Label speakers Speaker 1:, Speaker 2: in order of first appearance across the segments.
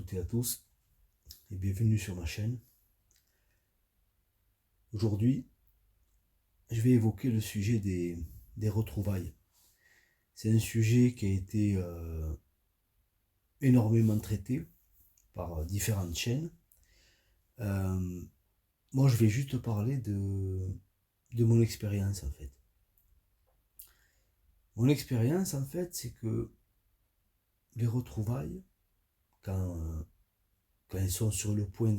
Speaker 1: toutes et à tous et bienvenue sur ma chaîne. Aujourd'hui, je vais évoquer le sujet des retrouvailles. C'est un sujet qui a été énormément traité par différentes chaînes. Moi, je vais juste parler de mon expérience en fait. Mon expérience en fait, c'est que les retrouvailles, quand elles sont sur le point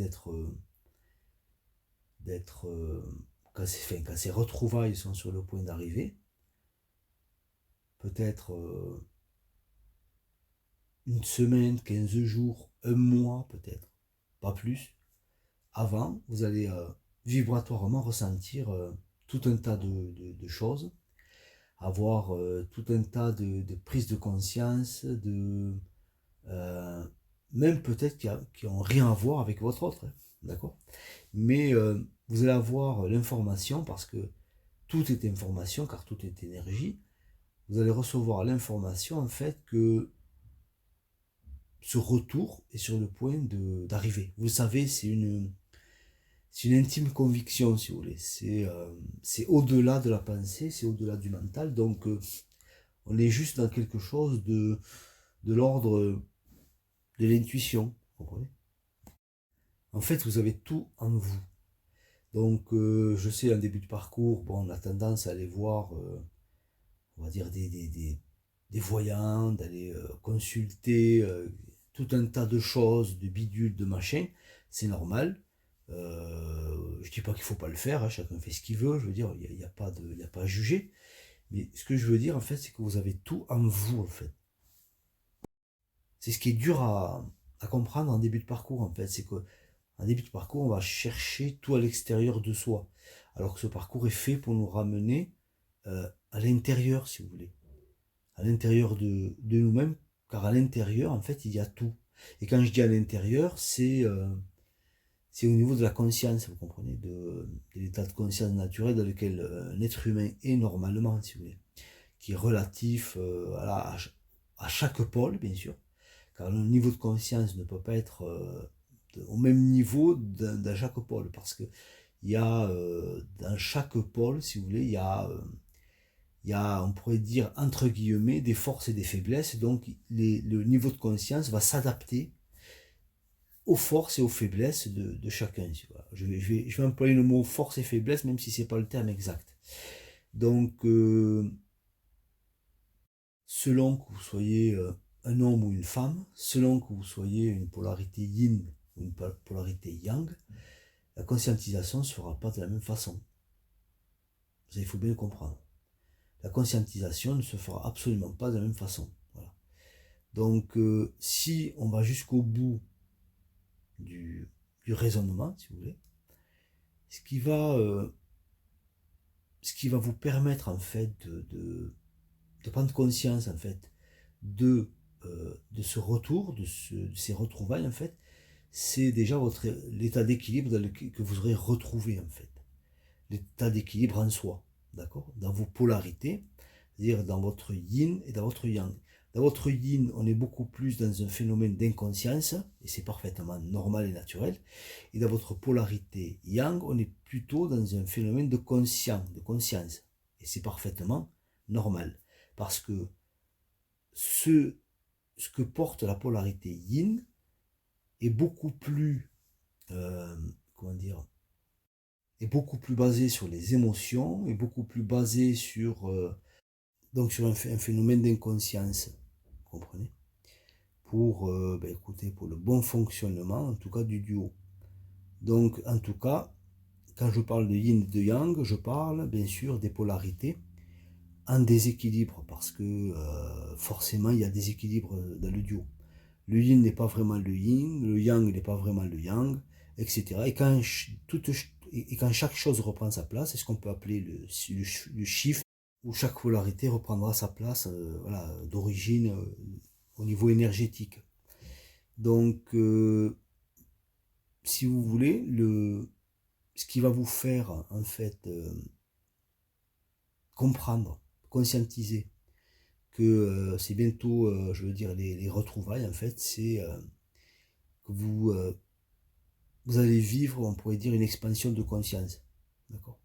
Speaker 1: quand ces retrouvailles sont sur le point d'arriver, peut-être une semaine, 15 jours, un mois peut-être, pas plus, avant, vous allez vibratoirement ressentir tout un tas de choses, avoir tout un tas de prises de conscience, euh, même peut-être qui n'ont rien à voir avec votre autre, hein, d'accord. Mais vous allez avoir l'information, parce que tout est information, car tout est énergie. Vous allez recevoir l'information en fait que ce retour est sur le point d'arriver. Vous le savez, c'est une intime conviction, si vous voulez. C'est au-delà de la pensée, c'est au-delà du mental. Donc, on est juste dans quelque chose de l'ordre de l'intuition. Vous comprenez? En fait, vous avez tout en vous. Donc, je sais, en début de parcours, bon, on a tendance à aller voir, on va dire, des voyants, d'aller consulter tout un tas de choses, de bidules, de machins. C'est normal. Je dis pas qu'il faut pas le faire, hein, chacun fait ce qu'il veut, je veux dire, il n'y a pas y a pas à juger. Mais ce que je veux dire, en fait, c'est que vous avez tout en vous, en fait. C'est ce qui est dur à comprendre en début de parcours, en fait. C'est qu'en début de parcours, on va chercher tout à l'extérieur de soi. Alors que ce parcours est fait pour nous ramener à l'intérieur, si vous voulez. À l'intérieur de nous-mêmes, car à l'intérieur, en fait, il y a tout. Et quand je dis à l'intérieur, c'est au niveau de la conscience, vous comprenez, de l'état de conscience naturel dans lequel un être humain est normalement, si vous voulez, qui est relatif à chaque pôle, bien sûr, car le niveau de conscience ne peut pas être au même niveau dans chaque pôle, parce que il y a dans chaque pôle, si vous voulez, il y a, on pourrait dire, entre guillemets, des forces et des faiblesses, donc le niveau de conscience va s'adapter aux forces et aux faiblesses de chacun. Je vais employer le mot force et faiblesse, même si ce n'est pas le terme exact. Donc, selon que vous soyez un homme ou une femme, selon que vous soyez une polarité yin ou une polarité yang, la conscientisation ne se fera pas de la même façon. Ça, il faut bien le comprendre. La conscientisation ne se fera absolument pas de la même façon. Voilà. Donc, si on va jusqu'au bout du raisonnement, si vous voulez, ce qui va vous permettre en fait de prendre conscience en fait de ce retour, de ces retrouvailles en fait, c'est déjà l'état d'équilibre que vous aurez retrouvé en fait, l'état d'équilibre en soi, d'accord, dans vos polarités, c'est-à-dire dans votre yin et dans votre yang. Dans votre yin, on est beaucoup plus dans un phénomène d'inconscience, et c'est parfaitement normal et naturel. Et dans votre polarité yang, on est plutôt dans un phénomène de conscience. Et c'est parfaitement normal. Parce que ce que porte la polarité yin est beaucoup plus, comment dire, est beaucoup plus basé sur les émotions, est beaucoup plus basé donc sur un phénomène d'inconscience. Vous comprenez? Pour, écoutez, pour le bon fonctionnement, en tout cas, du duo. Donc, en tout cas, quand je parle de yin et de yang, je parle bien sûr des polarités en déséquilibre, parce que forcément, il y a des équilibres dans le duo. Le yin n'est pas vraiment le yin, le yang n'est pas vraiment le yang, etc. Et quand chaque chose reprend sa place, c'est ce qu'on peut appeler le shift, où chaque polarité reprendra sa place voilà, d'origine au niveau énergétique. Donc, si vous voulez, ce qui va vous faire en fait comprendre, conscientiser que c'est bientôt, je veux dire, les retrouvailles, en fait, c'est que vous allez vivre, on pourrait dire, une expansion de conscience. D'accord?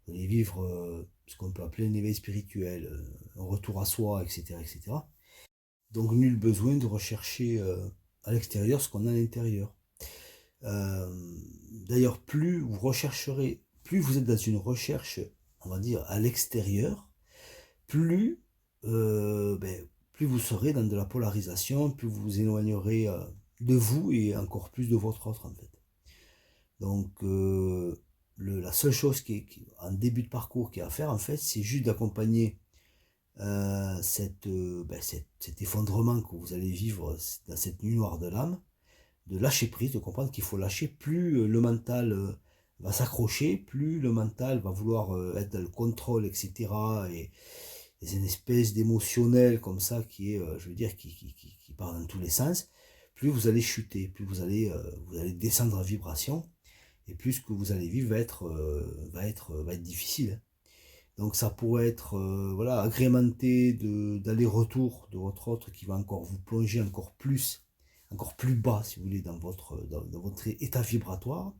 Speaker 1: Vous allez vivre ce qu'on peut appeler un éveil spirituel, un retour à soi, etc., etc. Donc nul besoin de rechercher à l'extérieur ce qu'on a à l'intérieur. D'ailleurs, plus vous rechercherez, plus vous êtes dans une recherche, on va dire, à l'extérieur, plus, plus vous serez dans de la polarisation, plus vous vous éloignerez de vous et encore plus de votre autre, en fait. Donc, la seule chose en début de parcours qui est à faire, en fait, c'est juste d'accompagner cet effondrement que vous allez vivre dans cette nuit noire de l'âme, de lâcher prise, de comprendre qu'il faut lâcher. Plus le mental va s'accrocher, plus le mental va vouloir être dans le contrôle, etc. Et c'est une espèce d'émotionnel comme ça qui est, je veux dire, qui part dans tous les sens. Plus vous allez chuter, plus vous allez descendre en vibration, et plus ce que vous allez vivre va être difficile. Donc ça pourrait être voilà, agrémenté d'aller-retour de votre autre qui va encore vous plonger encore plus bas, si vous voulez, dans votre état vibratoire,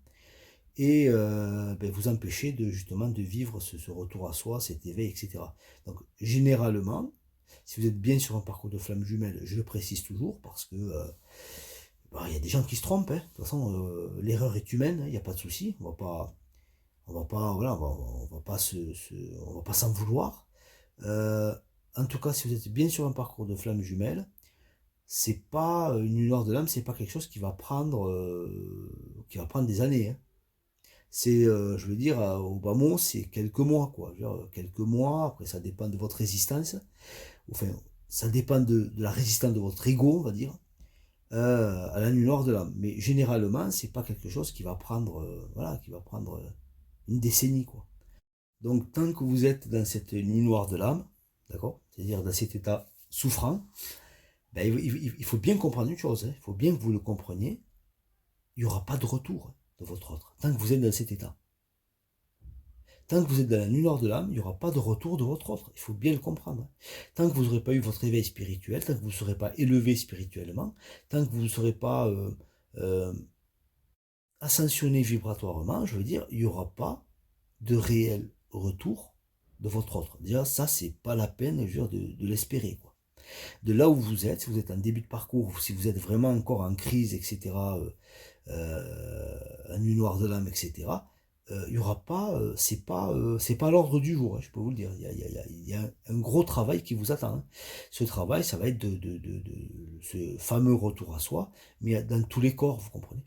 Speaker 1: et vous empêcher justement de vivre ce retour à soi, cet éveil, etc. Donc généralement, si vous êtes bien sur un parcours de flamme jumelle, je le précise toujours, parce que il y a des gens qui se trompent, hein. De toute façon, l'erreur est humaine, il n'y a pas de souci, on va pas, voilà, on va pas on va pas s'en vouloir. En tout cas, si vous êtes bien sur un parcours de flamme jumelle, c'est pas une lueur de l'âme, c'est pas quelque chose qui va prendre des années, hein. C'est, je veux dire, au bas mot, c'est quelques mois, quoi. Je veux dire, quelques mois, après ça dépend de votre résistance, enfin, ça dépend de la résistance de votre ego, on va dire, à la nuit noire de l'âme. Mais généralement, c'est pas quelque chose qui va prendre, voilà, qui va prendre une décennie, quoi. Donc, tant que vous êtes dans cette nuit noire de l'âme, d'accord, c'est-à-dire dans cet état souffrant, il faut bien comprendre une chose, hein, il faut bien que vous le compreniez, il n'y aura pas de retour de votre autre, tant que vous êtes dans cet état. Tant que vous êtes dans la nuit noire de l'âme, il n'y aura pas de retour de votre autre. Il faut bien le comprendre. Tant que vous n'aurez pas eu votre éveil spirituel, tant que vous ne serez pas élevé spirituellement, tant que vous ne serez pas ascensionné vibratoirement, je veux dire, il n'y aura pas de réel retour de votre autre. Déjà, ça, c'est pas la peine, je veux dire, de l'espérer, quoi. De là où vous êtes, si vous êtes en début de parcours, si vous êtes vraiment encore en crise, etc., un nuit noire de l'âme, etc., il y aura pas, c'est pas l'ordre du jour, hein, je peux vous le dire. Il y a un gros travail qui vous attend, hein. Ce travail, ça va être ce fameux retour à soi, mais dans tous les corps, vous comprenez.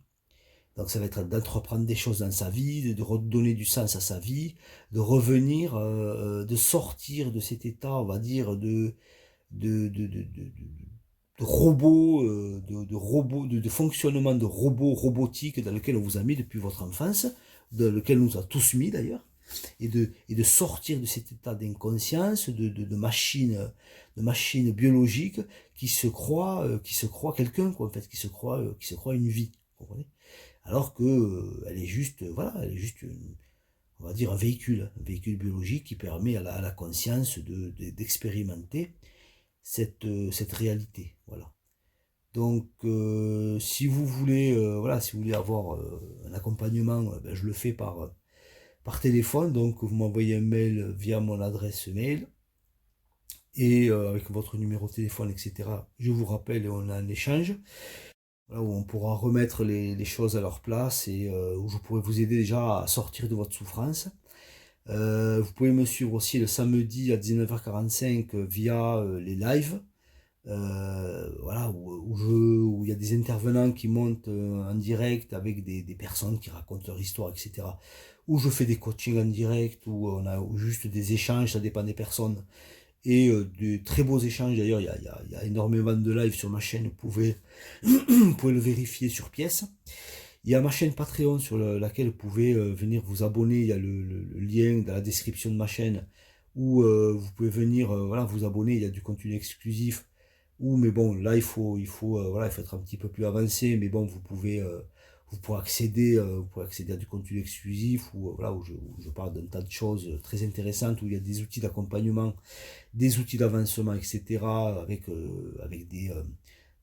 Speaker 1: Donc ça va être d'entreprendre des choses dans sa vie, de redonner du sens à sa vie, de revenir, de sortir de cet état, on va dire, de, de, de, de, de robots, de fonctionnement de robots robotiques dans lequel on vous a mis depuis votre enfance, dans lequel on nous a tous mis d'ailleurs, et de sortir de cet état d'inconscience, de machine biologique qui se croit quelqu'un, quoi, en fait, qui se croit une vie, vous comprenez? Alors que elle est juste, voilà, elle est juste on va dire un véhicule biologique qui permet à la conscience d'expérimenter cette réalité, voilà. Donc, si vous voulez, voilà, si vous voulez avoir un accompagnement, je le fais par téléphone. Donc, vous m'envoyez un mail via mon adresse mail et avec votre numéro de téléphone, etc. Je vous rappelle et on a un échange. Voilà, où on pourra remettre les choses à leur place et où je pourrai vous aider déjà à sortir de votre souffrance. Vous pouvez me suivre aussi le samedi à 19h45 via les lives. Voilà, où il y a des intervenants qui montent en direct avec des personnes qui racontent leur histoire, etc. Où je fais des coachings en direct, où on a juste des échanges, ça dépend des personnes. Et de très beaux échanges, d'ailleurs, il y a énormément de lives sur ma chaîne, vous pouvez le vérifier sur pièce. Il y a ma chaîne Patreon sur laquelle vous pouvez venir vous abonner, il y a le lien dans la description de ma chaîne, où vous pouvez venir voilà, vous abonner, il y a du contenu exclusif, mais bon, là voilà, il faut être un petit peu plus avancé, mais bon, vous pourrez accéder à du contenu exclusif, voilà, où je parle d'un tas de choses très intéressantes, où il y a des outils d'accompagnement, des outils d'avancement, etc., avec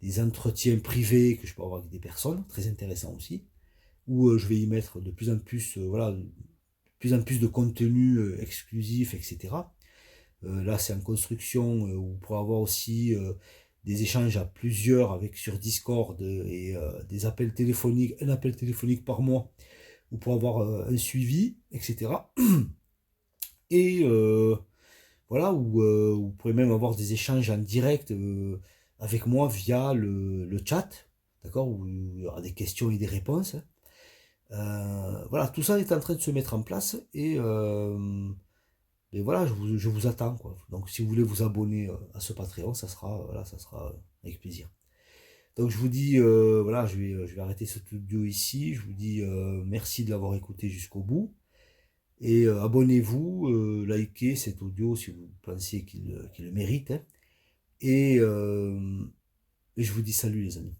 Speaker 1: des entretiens privés que je peux avoir avec des personnes, très intéressant aussi, où je vais y mettre de plus en plus, voilà, de plus en plus de contenu exclusif, etc. Là, c'est en construction, où vous pourrez avoir aussi des échanges à plusieurs avec sur Discord et des appels téléphoniques, un appel téléphonique par mois, ou pour avoir un suivi, etc. Et voilà, où vous pourrez même avoir des échanges en direct avec moi via le chat, d'accord, où il y aura des questions et des réponses. Voilà, tout ça est en train de se mettre en place et voilà, je vous attends, quoi. Donc si vous voulez vous abonner à ce Patreon, voilà, ça sera avec plaisir. Donc je vous dis, voilà, je vais arrêter cette audio ici. Je vous dis merci de l'avoir écouté jusqu'au bout. Et abonnez-vous, likez cet audio si vous pensez qu'il le mérite, hein. Et, et je vous dis salut les amis.